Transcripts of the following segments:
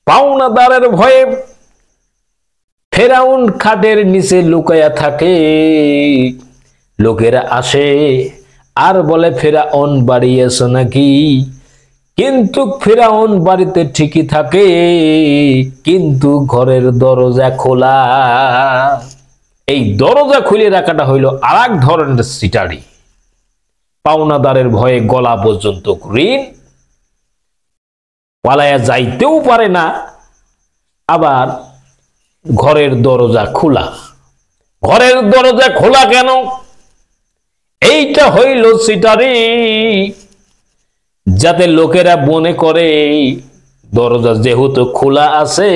পাওনাদারের ভয়ে ফেরাউন খাটের নিচে লুকায়া থাকে। লোকেরা আসে আর বলে ফেরাউন বাড়ি এসো নাকি, কিন্তু ফেরাউন বাড়িতে ঠিকই থাকে, কিন্তু ঘরের দরজা খোলা। এই দরজা খুলে রাখাটা হইল আর এক ধরনের সিটারি। পাওনাদারের ভয়ে গলা পর্যন্ত ঋণ, পালায়া যাইতেও পারে না, আবার ঘরের দরজা খোলা। ঘরের দরজা খোলা কেন? এইটা হইল সিটারি, যাতে লোকেরা মনে করে দরজা যেহেতু খোলা আছে,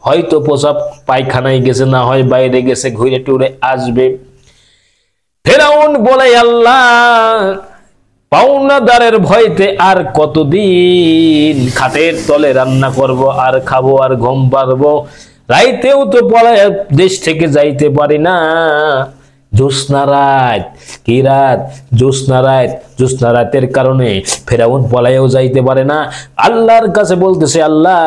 হয়তো প্রসাব পায়খানায় গেছে, না হয় বাইরে গেছে, ঘুরে টুরে আসবে। ফেরাউন বলে আল্লাহ, পাওনাদারের ভয়তে আর কতদিন খাটের তলে রান্না করব, আর খাবো, আর ঘুম পারবো, রাইতেও তো পলায় দেশ থেকে যাইতে পারি না। জ্যোৎস্না রাত, কি রাত? জ্যোৎস্না রাত। জ্যোৎস্না রাতের কারণে ফেরাউন পলায়ও যাইতে পারে না। আল্লাহর কাছে বলতেছে, আল্লাহ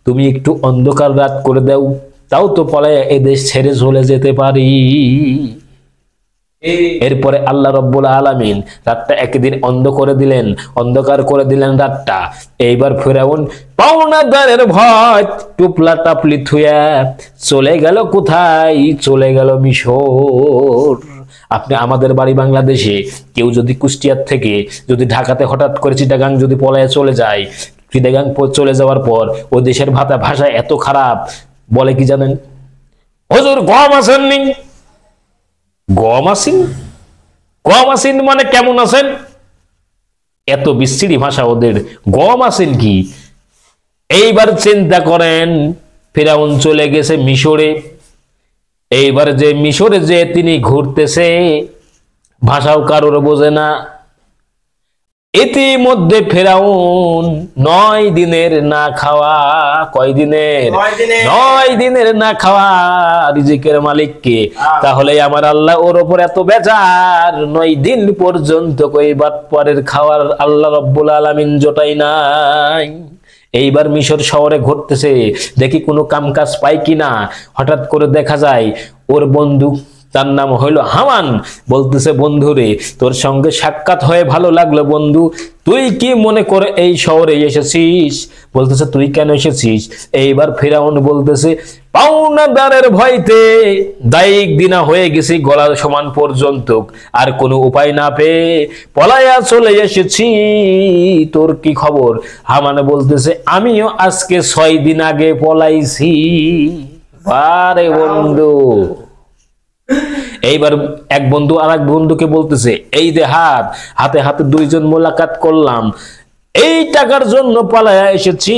তুমি একটু অন্ধকার রাত করে দাও, তাও তো পলায় এ দেশ ছেড়ে চলে যেতে পারি। এরপরে আল্লাহ রব্বুল আলামিন রাতটা একদিন অন্ধকার করে দিলেন রাতটা। এইবার ফেরাউন পাওনাদারের ভয় টুপলা টাপলি থুয়া চলে গেল কোথায়? চলে গেল মিশর। আপনি আমাদের বাড়ি বাংলাদেশে, কেউ যদি কুষ্টিয়ার থেকে যদি ঢাকাতে হঠাৎ করে চিটাগাং যদি পলায় চলে যায়, চিটাগাং চলে যাওয়ার পর ও দেশের ভাষা এত খারাপ, বলে কি জানেন? হুজুর গম আসেননি? গম আসেন? গম আসেন মানে কেমন আছেন? এত বিশ্রী ভাষা ওদের। গম আসেন কি? এইবার চিন্তা করেন, ফেরাউন চলে গেছে মিশরে। এইবার যে মিশরে যে তিনি ঘুরতেছে, ভাষাও কারোর বোঝে না। ইতিমধ্যে ফেরাউন 9 দিনের না খাওয়া। কয় দিনের? 9 দিনের না খাওয়া রিজিকের মালিককে। তাহলে আমার আল্লাহ ওর উপর এত বেজার, 9 দিন পর্যন্ত কই বাটপারের খাওয়ার আল্লাহ রব্বুল আলামিন জোটাই নাই। এইবার মিশর শহরে ঘুরতেছে, দেখি কোনো কাম কাজ পাই কিনা। হঠাৎ করে দেখা যায় ওর বন্ধু, তার নাম হইল হামান, বলতেছে, বন্ধুরে তোর সঙ্গে সাক্ষাৎ হয়ে ভালো লাগলো বন্ধু, তুই কি মনে করে এই শহরে এসেছিস? বলতেছে, তুই কেন এসেছিস? এইবার ফেরাউন বলতেছে, পাওনাদারের ভয়তে দায়িক দিনা হয়ে গেছি গলার সমান পর্যন্ত, আর কোনো উপায় না পেয়ে পলায়া চলে এসেছি। তোর কি খবর? হামানে বলতেছে, আমিও আজকে 6 দিন আগে পলাইছি। আরে বন্ধু! এইবার এক বন্ধু আর এক বন্ধুকে বলতেছে, এই যে হাতে হাতে দুইজন মোলাকাত করলাম, এই টাকার জন্য পালায়া এসেছি,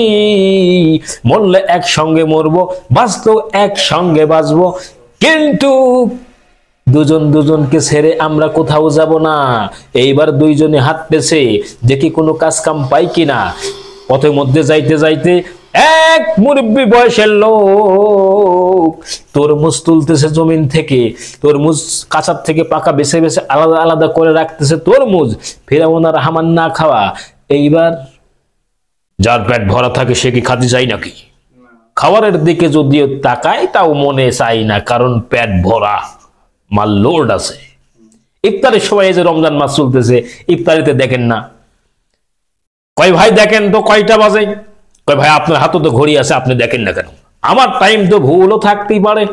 মরলে একসঙ্গে মরবো, বাঁচতেও একসঙ্গে বাঁচবো, কিন্তু দুজন দুজনকে ছেড়ে আমরা কোথাও যাব না। এইবার দুইজনে হাত পেছে, দেখি কোনো কাজ কাম পাই কিনা। পথের মধ্যে যাইতে যাইতে এক মুরব্বী বয়সের লোক তরমুজ তুলতেছে জমিন থেকে, তরমুজ কাঁচার থেকে পাকা বেছে বেছে আলাদা আলাদা করে রাখতেছে তরমুজ। ফেরাউন আর হামান না খাওয়া। এইবার যার পেট ভরা থাকে সে কি খাতে চাই নাকি? খাবারের দিকে যদিও তাকায় তাও মনে চাই না, কারণ পেট ভরা, মাল লোড আছে। ইফতারের সময় এই যে রমজান মাস চলতেছে, ইফতারিতে দেখেন না, কয় ভাই দেখেন তো কয়টা বাজে? কয় ভাই আপনার হাতে তো ঘড়ি আছে, আপনি দেখেন না কেন? আমার টাইম তো ভুলও থাকতেই পারে।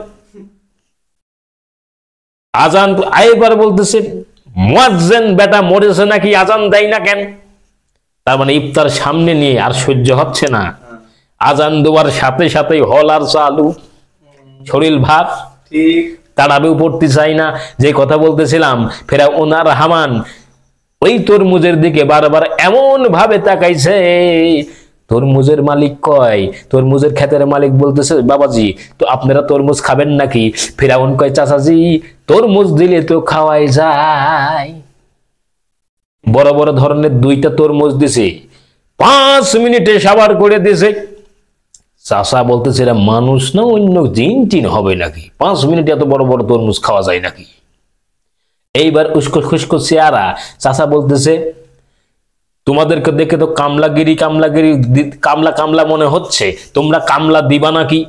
আজান আইবার বলতেছে, মুয়াজ্জিন বেটা মরেছে নাকি, আজান দেয় না কেন? তার মানে ইফতার সামনে নিয়ে আর সহ্য হচ্ছে না, আজান দেওয়ার সাথে সাথেই হল আর চালু, শরীর ভাত ঠিক তাড়াবেও পড়তে চাই না। যে কথা বলতেছিলাম, ফেরাউন আর হামান ওই তরমুজের দিকে বারবার এমন ভাবে তাকাইছে। তরমুজের মালিক কয়, তরমুজের ক্ষেতের মালিক বলতেছে, বাবাজি তো আপনারা তরমুজ খাবেন নাকি? ফেরাউন কয়, চাচাজি তরমুজ দিলে তো খাওয়াই যায়। বড় বড় ধরনের 2টা তরমুজ দিছে, 5 মিনিটে সাবার করে দিছে। চাচা বলতেছে, এরা মানুষ না অন্য জিন টিন হবে নাকি? 5 মিনিটে এত বড় বড় তরমুজ খাওয়া যায় নাকি? এইবার উস্কো খুস্কো চেহারা চাচা বলতেছে, তোমাদেরকে দেখে তো কামলাগিরি কামলা কামলা মনে হচ্ছে, তোমরা কামলা দিবা নাকি?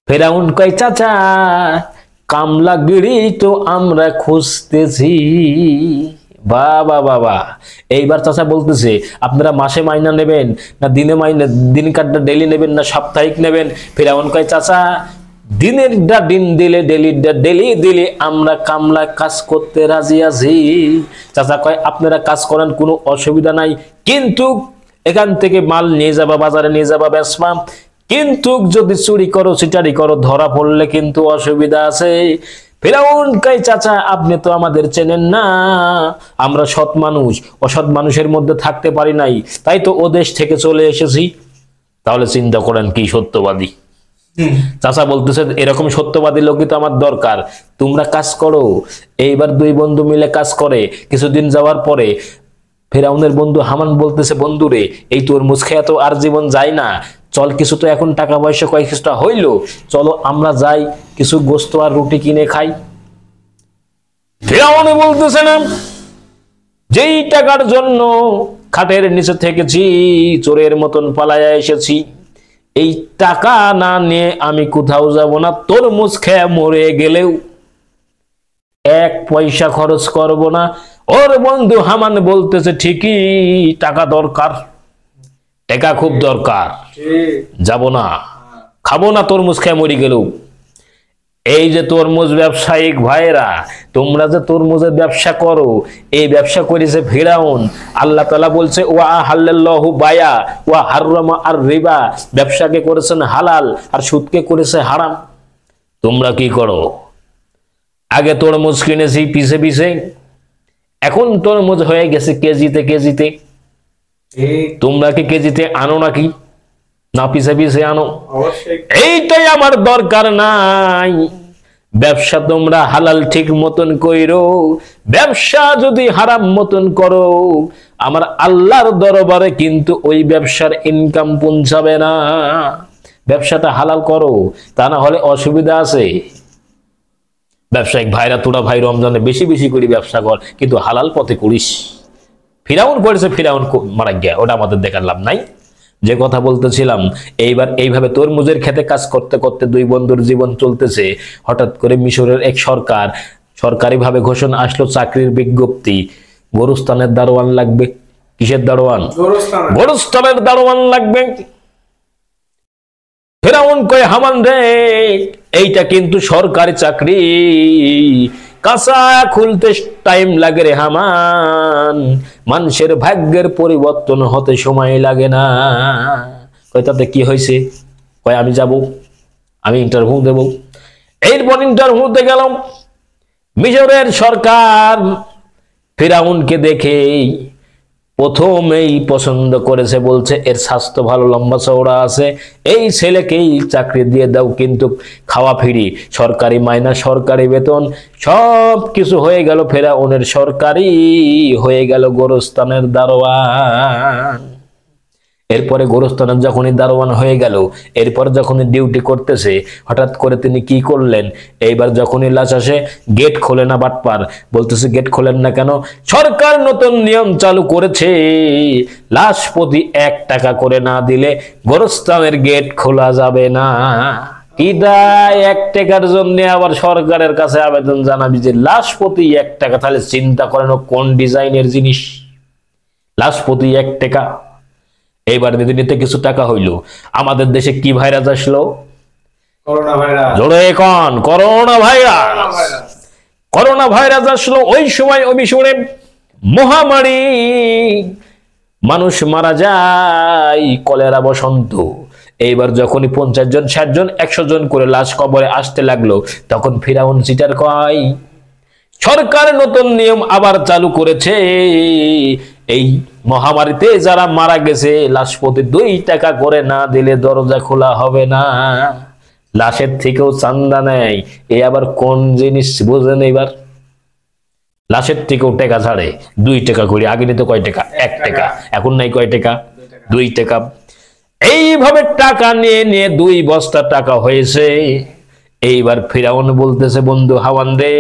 ফেরাউন কয় চাচা কামলাগিরি তো আমরা খুঁজতেছি। বাবা বাবা, এইবার চাচা বলতেছে আপনারা মাসে মাইনা নেবেন না দিনে মাইনা, দিন কাটটা ডেলি নেবেন না সাপ্তাহিক নেবেন? ফেরাউন কয় চাচা দিনের দিন দিলে ডেলি দিলে আমরা কামলা কাজ করতে রাজি আছি। চাচা কয় আপনারা কাজ করেন, কোনো অসুবিধা নাই, কিন্তু এখান থেকে মাল নিয়ে যাবা, বাজারে নিয়ে যাবা, বেচবা, কিন্তু যদি চুরি করো চিটারি করো ধরা পড়লে কিন্তু অসুবিধা আছে। ফেরাউন কয় চাচা আপনি তো আমাদের চেনেন না, আমরা সৎ মানুষ, অসৎ মানুষের মধ্যে থাকতে পারি নাই, তাই তো ও দেশ থেকে চলে এসেছি। তাহলে চিন্তা করেন কি সত্যবাদী। চাচা বলতেছে এরকম সত্যবাদী লোকই তো আমার দরকার, তোমরা কাজ করো। এইবার দুই বন্ধু মিলে কাজ করে, কিছুদিন যাওয়ার পরে ফেরাউনের বন্ধু হামান বলতেছে বন্ধুরে এই তরমুজ খেয়ে তো আর জীবন যায় না, চল কিছু তো এখন টাকা পয়সা কয়েকটা হইলো, চলো আমরা যাই কিছু গোস্ত আর রুটি কিনে খাই। ফেরাউন বলতেছে না, যেই টাকার জন্য খাটের নিচে থেকেছি, চোরের মতন পালায়া এসেছি, এই টাকা না নিয়ে আমি কোথাও যাব না, তরমুজ খেয়ে মরে গেলেও এক পয়সা খরচ করব না। ওর বন্ধু হামান বলতেছে ঠিকই, টাকা দরকার, টাকা খুব দরকার, যাব না, খাবো না তরমুজ খেয়ে মরে গেলেও। এই যে তরমুজ ব্যবসায়িক ভাইরা, তোমরা যে তরমুজের ব্যবসা করো, এই ব্যবসা করেছে ফিরাউন। আল্লাহ তাআলা বলছে ওয়া হাল্লাল্লাহু বায়া ওয়া হাররামা আর রিবা, ব্যবসাকে করেছেন হালাল আর সুদকে করেছে হারাম। তোমরা কি করো? আগে তরমুজ কিনেছি পিছে পিছে, এখন তরমুজ হয়ে গেছে কেজিতে কেজিতে। তোমরা কি কেজিতে আনো নাকি না পিছে পিছে আনো? এইটাই আমার দরকার নাই। ব্যবসা তোমরা হালাল ঠিক মতন কইরো, ব্যবসা যদি হারাম মতন করো আমার আল্লাহর দরবারে কিন্তু ওই ব্যবসার ইনকাম পৌঁছাবে না। ব্যবসাটা হালাল করো, তা না হলে অসুবিধা আছে। ব্যবসায়িক ভাইরা তোরা ভাই রমজানে বেশি বেশি করে ব্যবসা কর, কিন্তু হালাল পথে করিস। ফিরাউন করেছে, ফিরাউন মারা গিয়া, ওটা আমাদের দেখার লাভ নাই। যে কথা বলতেছিলাম, এইবার এইভাবে তরমুজের খেতে কাজ করতে করতে দুই বন্ধুর জীবন চলতেছে। হঠাৎ করে মিশরের এক সরকারিভাবে ঘোষণা আসলো চাকরির বিজ্ঞপ্তি, গোরস্থানের দারোয়ান লাগবে। কিসের দারোয়ান? গোরস্থানের দারোয়ান লাগবে। ফেরাউন কয় হামান রে এইটা কিন্তু সরকারি চাকরি, কাঁচা খুলতে টাইম লাগে রে হামান, মানুষের ভাগ্যের পরিবর্তন হতে সময় লাগে না। কয় তাতে কি হয়েছে? কয় আমি যাব, আমি ইন্টারভিউ দেব। এরপর ইন্টারভিউতে গেলাম। মিশরের সরকার ফিরাউনকে দেখে প্রথমেই পছন্দ করেছে, বলছে এর স্বাস্থ্য ভালো, লম্বা চওড়া আছে, এই ছেলেকেই চাকরি দিয়ে দাও, কিন্তু খাওয়া ফ্রি, সরকারি মাইনা, সরকারি বেতন, সব কিছু হয়ে গেল। ফেরাউনের সরকারি হয়ে গেল গোরস্থানের দারোয়ান। এরপরে গোরস্থানের যখনই দারোয়ান হয়ে গেল, এরপর যখনই ডিউটি করতেছে, হঠাৎ করে তিনি কি করলেন? এইবার যখনই লাশ আসে, গেট খোলে না বাটপার। বলতেছে গেট খোলেন না কেন? সরকার নতুন নিয়ম চালু করেছে, লাশ প্রতি 1 টাকা করে না দিলে গোরস্থানের গেট খোলা যাবে না। কিডা 1 টাকার জন্য আবার সরকারের কাছে আবেদন জানাবি যে লাশ প্রতি 1 টাকা? তাহলে চিন্তা করেন কোন ডিজাইনের জিনিস, লাশ প্রতি 1 টাকা। এইবার নিতে নিতে কিছু টাকা হইল। আমাদের দেশে কি ভাইরাস আসলো? Corona virus. জোরে কোন? Corona virus. করোনা ভাইরাস আসলো। ওই সময় অবিস্মরণে মহামারী, মানুষ মারা যায়, কলেরা, বসন্ত। এইবার যখনই 50 জন, 60 জন, 100 জন করে লাশ কবরে আসতে লাগলো, তখন ফিরাউন চিটার কয় সরকার নতুন নিয়ম আবার চালু করেছে, এই মহামারীতে যারা মারা গেছে লাশ প্রতি 2 টাকা করে না দিলে দরজা খোলা হবে না। লাশের থেকেও চান্দা নেয়। এই আবার কোন জিনিস বুঝেন? এইবার লাশের থেকেও টাকা ছাড়ে, 2 টাকা করে। আগে নিতে কয় টাকা? 1 টাকা। এখন নাই কয় টাকা? 2 টাকা। এইভাবে টাকা নিয়ে নিয়ে 2 বস্তা টাকা হয়েছে। এইবার ফিরাউন বলতেছে বন্ধু হাওয়ান রে,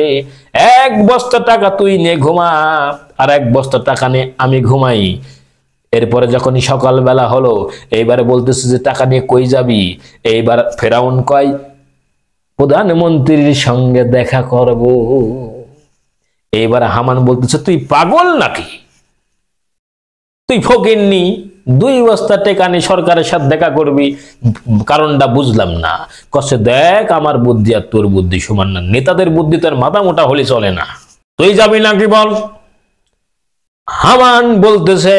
1 বস্তা টাকা তুই নিয়ে ঘুমা, আর 1 বস্তা টাকা নিয়ে আমি ঘুমাই। এরপরে যখনই সকালবেলা হলো, এইবারে বলতেছে যে টাকা নিয়ে কই যাবি? এইবার ফেরাউন কয় প্রধানমন্ত্রীর সঙ্গে দেখা করব। এইবার হামান বলতেছে তুই পাগল নাকি, তুই ফকিন্নি, 2 বস্তা টাকা নিয়ে সরকারের সাথে দেখা করবি? কারণটা বুঝলাম না। কষ্ট দেখ আমার বুদ্ধি আর তোর বুদ্ধি সমান না, নেতাদের বুদ্ধি তোর মাথা মোটা হলে চলে না, তুই যাবি নাকি বল? হামান বলতেছে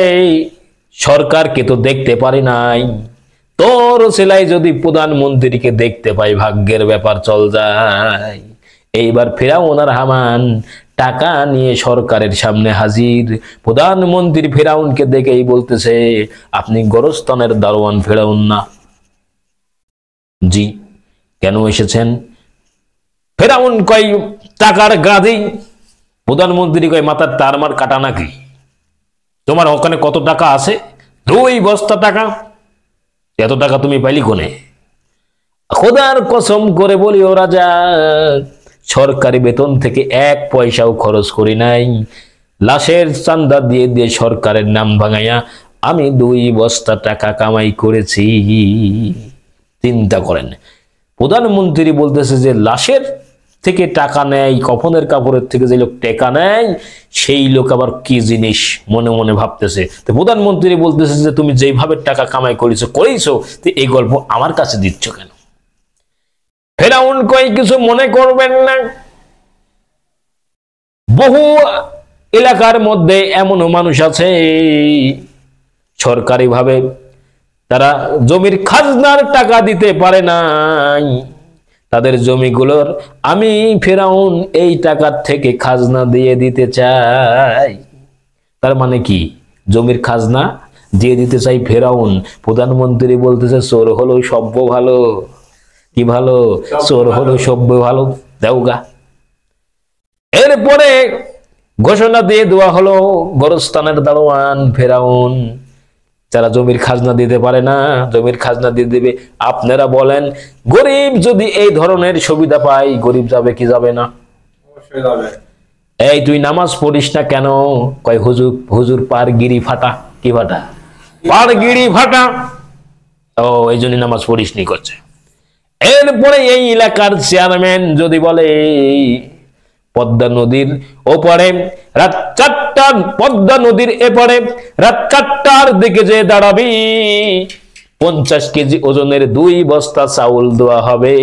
সরকারকে তো দেখতে পারি নাই, তোর সেলাই যদি প্রধানমন্ত্রীকে দেখতে পাই ভাগ্যের ব্যাপার, চল যায়। এইবার ফেরাউন আর হামান টাকা নিয়ে সরকারের সামনে হাজির। প্রধানমন্ত্রী ফেরাউনকে দেখেই বলতেছে আপনি গোরস্থানের দারোয়ান ফেরাউন না? জি। কেন এসেছেন? ফেরাউন কয় টাকার গাদি। প্রধানমন্ত্রী কয় মাথার তারমার কাটা নাকি, তোমার ওখানে কত টাকা আছে? 2 বস্তা টাকা। এত টাকা তুমি পাইলি কোনে? খোদার কসম করে বলি ও রাজা, সরকারি বেতন থেকে 1 পয়সাও খরচ করি নাই, লাশের চান্দা দিয়ে দিয়ে সরকারের নাম ভাঙাইয়া আমি 2 বস্তা টাকা কামাই করেছি। চিন্তা করেন, প্রধানমন্ত্রী বলতেছে যে লাশের থেকে টাকা নেয়, কফনের কাপড়ের থেকে যে লোক টাকা নেয় সেই লোক আবার কি জিনিস মনে মনে ভাবতেছে। তো প্রধানমন্ত্রী বলতেছে যে তুমি যেইভাবে টাকা কামাই করেছো তো এই গল্প আমার কাছে দিচ্ছ কেন? ফেরাউন কয় কিছু মনে করবেন না, বহু এলাকার মধ্যে এমনও মানুষ আছে সরকারিভাবে তারা জমির খাজনার টাকা দিতে পারে নাই, তাদের জমিগুলোর আমি ফেরাউন এই টাকার থেকে খাজনা দিয়ে দিতে চাই। তার মানে কি? জমির খাজনা দিয়ে দিতে চাই ফেরাউন। প্রধানমন্ত্রী বলতেছে চোর হলো সভ্য ভালো। কি ভালো? চোর হলো সভ্য ভালো, দেওগা। এরপরে ঘোষণা দিয়ে দেওয়া হলো গোরস্থানের দারোয়ান ফেরাউন যারা জমির খাজনা দিতে পারে না জমির খাজনা দিয়ে দিবে। আপনারা বলেন গরিব যদি এই ধরনের সুবিধা পায়, গরিব যাবে কি যাবে না? অবশ্যই যাবে। এই তুই নামাজ পড়িস না কেন? কয় হুজুর, হুজুর পার গিরি ফাটা। কি ফাটা? পার গিরি ফাটা। ও এই জন্য নামাজ পড়িস নি করছে। এরপরে এই এলাকার চেয়ারম্যান যদি বলে পদ্মা নদীর ওপারে রাত 4টার, পদ্মা নদীর এপারে রাত 4টার দিকে যে দাঁড়াবি 50 কেজি ওজনের 2 বস্তা চাউল দেওয়া হবে,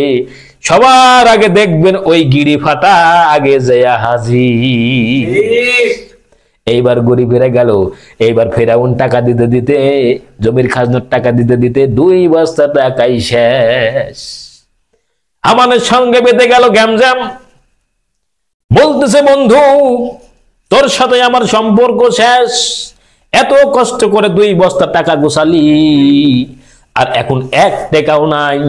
সবার আগে দেখবেন ওই গিরি ফাটা আগে যেয়া হাজির। এইবার গরিবেরা গেল। এইবার ফেরাউন টাকা দিতে দিতে, জমির খাজনার টাকা দিতে দিতে 2 বস্তা টাকাই শেষ। আমাদের সঙ্গে বেঁধে গেল গ্যামজাম। বলতেছে বন্ধু তোর সাথে আমার সম্পর্ক শেষ, এত কষ্ট করে 2 বস্তা টাকা গোছালি আর এখন 1 টাকাও নাই।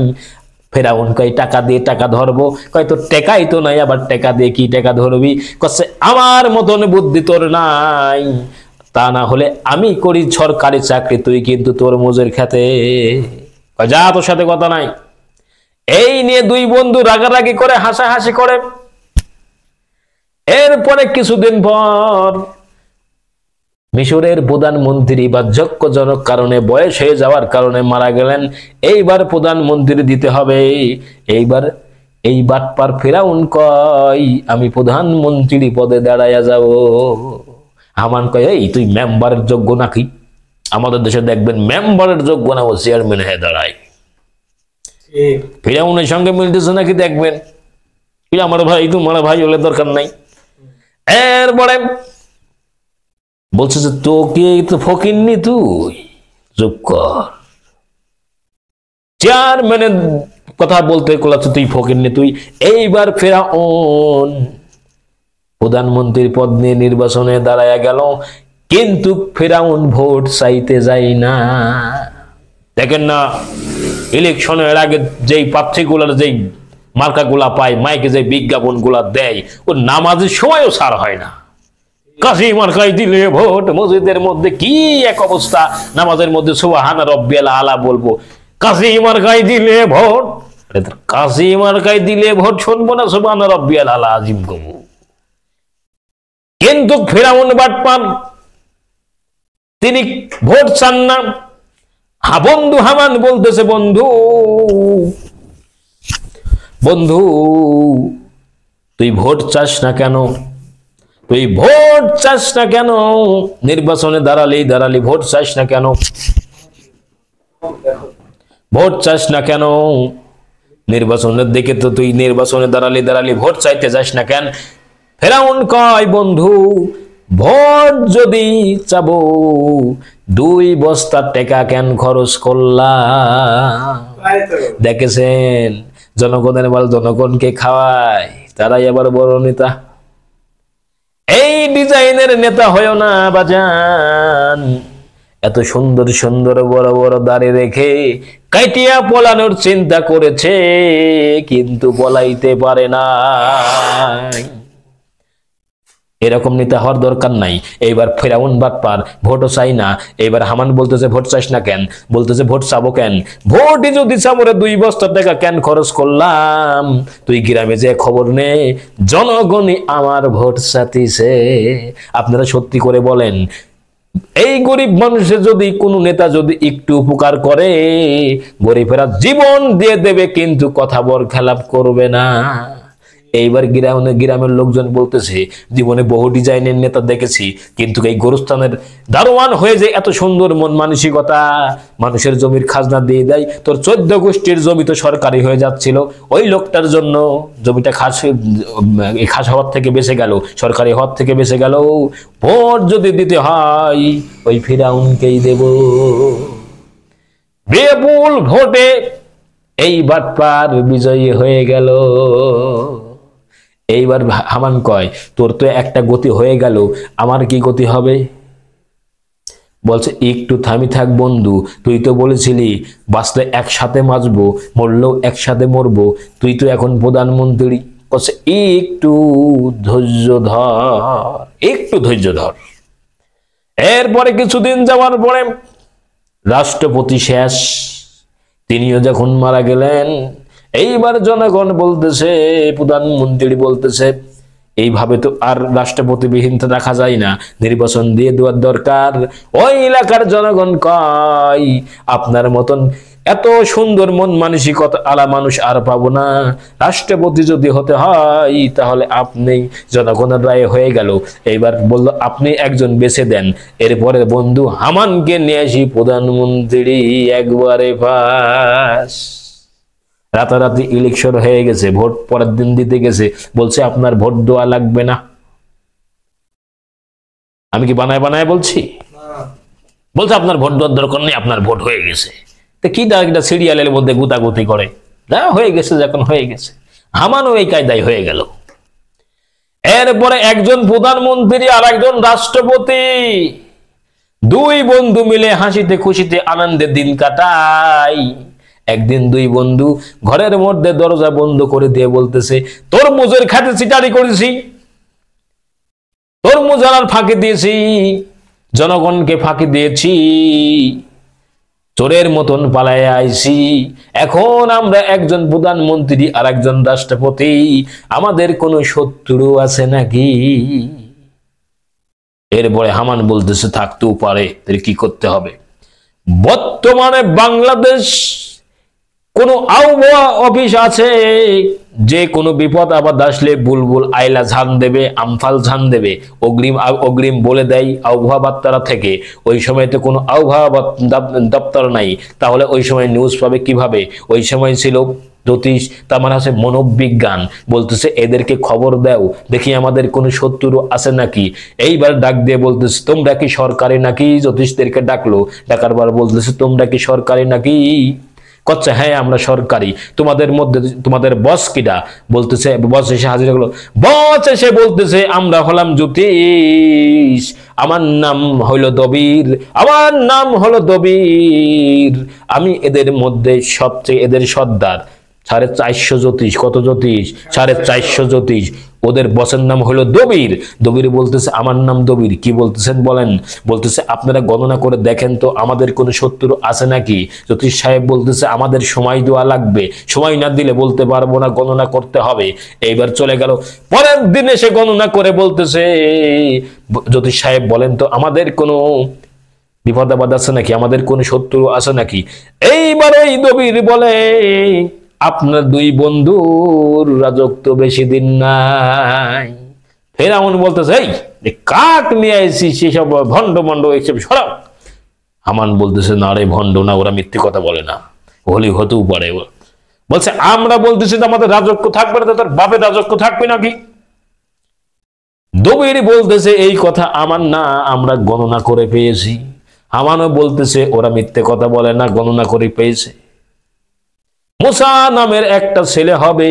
ফেরাউন কয় টাকা দিয়ে টাকা ধরবো? কয় তো টাকাই তো নাই, আবার টাকা দিয়ে কি টাকা ধরবি? কচ্ছে আমার মতন বুদ্ধি তোর নাই, তা না হলে আমি করি সরকারি চাকরি, তুই কিন্তু তোর মজুর খেতে। যা তোর সাথে কথা নাই। এই নিয়ে 2 বন্ধু রাগারাগি করে হাসাহাসি করে। এরপরে কিছুদিন পর মিশরের প্রধানমন্ত্রী বার্ধক্যজনক কারণে, বয়স হয়ে যাওয়ার কারণে মারা গেলেন। এইবার প্রধানমন্ত্রী দিতে হবে। এইবার এই বাটপার ফেরাউন কয় আমি প্রধানমন্ত্রী পদে দাঁড়াইয়া যাব। হামান কয় এই তুই মেম্বারের যোগ্য নাকি? আমাদের দেশে দেখবেন মেম্বারের যোগ্য না, ও চেয়ারম্যান হয়ে দাঁড়ায়। ফেরাউনের সঙ্গে মিলতেছে নাকি দেখবেন। আমার ভাই তোমার ভাই হলে দরকার নাই। এরপরে বলছে যে তোকে তো ফকিরনি, তুই চুপ কর। চেয়ারম্যানের কথা বলতে কোলাচ্ছে তুই ফকিরনি তুই। এইবার ফেরাউন প্রধানমন্ত্রীর পদ নিয়ে নির্বাচনে দাঁড়ায়া গেল, কিন্তু ফেরাউন ভোট চাইতে যায় না। দেখেন না ইলেকশনের আগে যেই প্রার্থীগুলার যেই মার্কাগুলা পায়, মাইকে যে বিজ্ঞাপনগুলা দেয়, ও নামাজের সময়ও ছাড় হয় না। কাশি মার্কাই দিলে ভোট। মসজিদের মধ্যে কি এক অবস্থা, নামাজের মধ্যে সুবহান রাব্বিয়াল আলা বলবো, কাশি মার্কাই দিলে ভোট। কাশি মার্কাই দিলে ভোট শুনবো না সুবহান রাব্বিয়াল আলা আজিম কবু। কিন্তু ফিরাউন বাটপার, তিনি ভোট চান না। বন্ধু হামান বলতেছে, বন্ধু বন্ধু তুই ভোট চাস না কেন? তুই ভোট চাস না কেন? নির্বাচনে দাঁড়ালি ভোট চাস না কেন? ভোট চাস না কেন? নির্বাচনের দিকে তো তুই নির্বাচনে দাঁড়ালি ভোট চাইতে যাস না কেন? ফেরাউন কয়, বন্ধু ভোট যদি চাবো 2 বস্তা টাকা কেন খরচ করলাম? দেখেছেন জনগণের মাল জনগণকে খাওয়ায়, তারাই আবার বড় নেতা। এই ডিজাইনের নেতা হয় না বাজান। এত সুন্দর সুন্দর বড় বড় দাড়ি রেখে কাটিয়া পলানোর চিন্তা করেছে, কিন্তু পলাইতে পারে না। এরকম নেতা হওয়ার দরকার নাই। এইবার ফেরাউন বাটপার, ভোটও চাই না। এইবার হামান বলতেছে, ভোট চাস না কেন? বলতেছে, ভোট চাবো কেন? ভোটই যদি চাবরে 2 বস্তা টাকা কেন খরচ করলাম? তুই গ্রামে যে খবর নে, জনগণই আমার ভোট চাতিছে। আপনারা সত্যি করে বলেন, এই গরিব মানুষের যদি কোনো নেতা যদি একটু উপকার করে, গরিবেরা জীবন দিয়ে দেবে, কিন্তু কথা বরখেলাপ করবে না। এইবার গ্রামের লোকজন বলতেছে, জীবনে বহু ডিজাইনের নেতা দেখেছি, কিন্তু এই গোরস্থানের দারোয়ান হয়ে যে এত সুন্দর মন মানসিকতা, মানুষের জমির খাজনা দিয়ে দেয়। তোর 14 গোষ্ঠীর জমি তো সরকারি হয়ে যাচ্ছিল, ওই লোকটার জন্য জমিটা খাস হওয়ার থেকে বেঁচে গেল, সরকারি হওয়ার থেকে বেঁচে গেল। ভোট যদি দিতে হয় ওই ফিরাউনকেই দেব। বিপুল ভোটে এই বাটপার বিজয়ী হয়ে গেল। এইবার হামান কয়, তোর তো একটা গতি হয়ে গেল, আমার কি গতি হবে? বলছে, একটু থামি থাক বন্ধু, তুই তো বলেছিলি বাঁচলে একসাথে বাঁচবো, মরলেও একসাথে মরবো। তুই তো এখন প্রধানমন্ত্রী। বলছে, একটু ধৈর্য ধর, একটু ধৈর্য ধর। এরপরে কিছুদিন যাওয়ার পরে রাষ্ট্রপতি শেষ, তিনিও যখন মারা গেলেন, এইবার জনগণ বলতেছে, প্রধানমন্ত্রী বলতেছে, এইভাবে তো আর রাষ্ট্রপতিবিহীন তো রাখা যায় না, নির্বাচন দিয়ে দেওয়ার দরকার। ওই এলাকার জনগণ কয়, আপনার মতন এত সুন্দর মন মানসিকতা আলা মানুষ আর পাবো না, রাষ্ট্রপতি যদি হতে হয় তাহলে আপনি জনগণের রায় হয়ে গেল। এইবার বলল, আপনি একজন বেছে দেন। এরপরে বন্ধু হামানকে নিয়ে আসি প্রধানমন্ত্রী একবারে পাস। রাতারাতি ইলেকশন হয়ে গেছে, ভোট পরের দিন দিতে গেছে, বলছে আপনার ভোট দেওয়া লাগবে না। আমি কি বানায় বানায় বলছি? বলছে আপনার ভোট দেওয়ার দরকার নেই, আপনার ভোট হয়ে গেছে। তো কি একটা সিরিয়ালের মধ্যে গুতাগুতি করে, না হয়ে গেছে যখন হয়ে গেছে। হামানও এই কায়দায় হয়ে গেল। এরপরে একজন প্রধানমন্ত্রী আর একজন রাষ্ট্রপতি, 2 বন্ধু মিলে হাসিতে খুশিতে আনন্দে দিন কাটায়। একদিন 2 বন্ধু ঘরের মধ্যে দরজা বন্ধ করে দিয়ে বলতেছে, তরমুজের খাতে চিটারি করেছি, তরমুজ আর ফাঁকি দিয়েছি, জনগণকে ফাঁকি দিয়েছি, চোরের মতন পালায় আইছি। এখন আমরা একজন প্রধানমন্ত্রী আর একজন রাষ্ট্রপতি, আমাদের কোনো শত্রু আছে নাকি? এরপরে হামান বলতেছে, থাকতেও পারে, কি করতে হবে? বর্তমানে বাংলাদেশ কোন আবহাওয়া অফিস আছে, যে কোনো বিপদ আপদ আসলে বুলবুল আইলা ঝান দেবে, আমফাল ঝান দেবে, অগ্রিম বলে দেয় আবহাওয়া বার্তারা থেকে। ওই সময় তো কোনো আবহাওয়া দপ্তর নাই, তাহলে ওই সময় নিউজ পাবে কিভাবে? ওই সময় ছিল জ্যোতিষ, তার মানে আছে মনোবিজ্ঞান। বলতেছে, এদেরকে খবর দাও, দেখি আমাদের কোনো শত্রু আছে নাকি। এইবার ডাক দিয়ে বলতেছে, তোমরা কি সরকারি নাকি? জ্যোতিষদেরকে ডাকলো, ডাকার পর বলতেছে, তোমরা কি সরকারি নাকি? কচ্ছে, হ্যাঁ আমরা সরকারি। তোমাদের মধ্যে তোমাদের বস কিটা? বলতেছে, বস এসে হাজির হলো। বস এসে বলতেছে, আমরা হলাম জ্যোতিষ, আমার নাম হলো দবির, আমার নাম হলো দবির, আমি এদের মধ্যে সবচেয়ে এদের সর্দার, 450 জ্যোতিষ। কত জ্যোতিষ? 450 জ্যোতিষ। ওদের বসের নাম হলো দবির। দবির বলতেছে আমার নাম দবির। কি বলতেছেন বলেন? বলতেছে আপনারা গণনা করে দেখেন তো আমাদের কোনো শত্রু আছে নাকি? জ্যোতিষ সাহেব বলতেছে আমাদের সময় দেওয়া লাগবে, সময় না দিলে বলতে পারবো না, গণনা করতে হবে। এইবার চলে গেল। পরের দিন এসে গণনা করে বলতেছে জ্যোতিষ সাহেব বলেন তো আমাদের কোনো বিপদ আপদ আছে নাকি, আমাদের কোন শত্রু আছে নাকি? এইবার ওই দবির বলে আপনার দুই বন্ধুর রাজত্ব বেশি দিন নাই। ফেরাউন বলতেছে এই কাক নিয়ে এসেছি সেসব ভণ্ড মন্ড এইসব সরাও। হামান বলতেছে না রে ভণ্ড না, ওরা মিথ্যে কথা বলে না, হলি হতেও পারে। বলছে আমরা বলতেছি আমাদের রাজত্ব থাকবে না, তার বাপের রাজত্ব থাকবে নাকি? দবির বলতেছে এই কথা আমার না, আমরা গণনা করে পেয়েছি। হামানও বলতেছে ওরা মিথ্যে কথা বলে না, গণনা করে পেয়েছে। মুসা নামের একটা ছেলে হবে,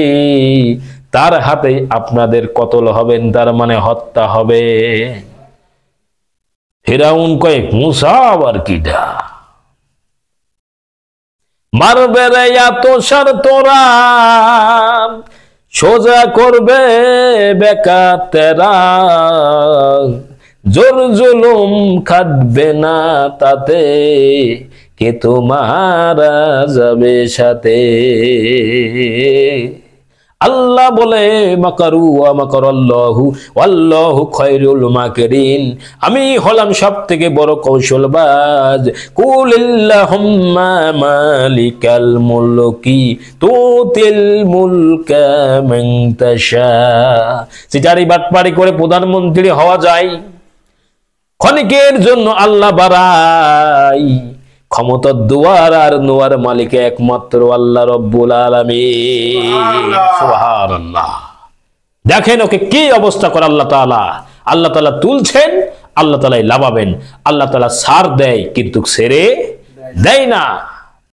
তার হাতে আপনাদের কতল হবেন, তার মানে হত্যা হবে। ফিরাউন কয় মুসা আবার কিডা? মারবে রে এত সার তোরা, সোজা করবে বেকা তেরা, জোর জুলুম খাটবে না তাতে, কে তোমারা যাবে সাথে। আল্লাহ বলে মাকারু ওয়া মাকারাল্লাহু ওয়াল্লাহু খায়রুল মাকিরিন, আমি হলাম সবথেকে বড় কৌশলবাজ। কুলিল্লাহুম্মা মালিকাল মুলকি তুতিল মুলকা মান তাশা। সিটারি বাটপারি করে প্রধানমন্ত্রী হওয়া যায়, ক্ষণিকের জন্য আল্লাহ বাড়াই। ক্ষমতার দুয়ার আর নোয়ার মালিক একমাত্র আল্লাহ রব্বুল আলামিন। সুবহানাল্লাহ। দেখেন ওকে কি অবস্থা করে আল্লাহ তাআলা। আল্লাহ তাআলা তুলছেন, আল্লাহ তাআলাই লাভাবেন। আল্লাহ তাআলা ছাড় দেয় কিন্তু ছেড়ে দেয় না।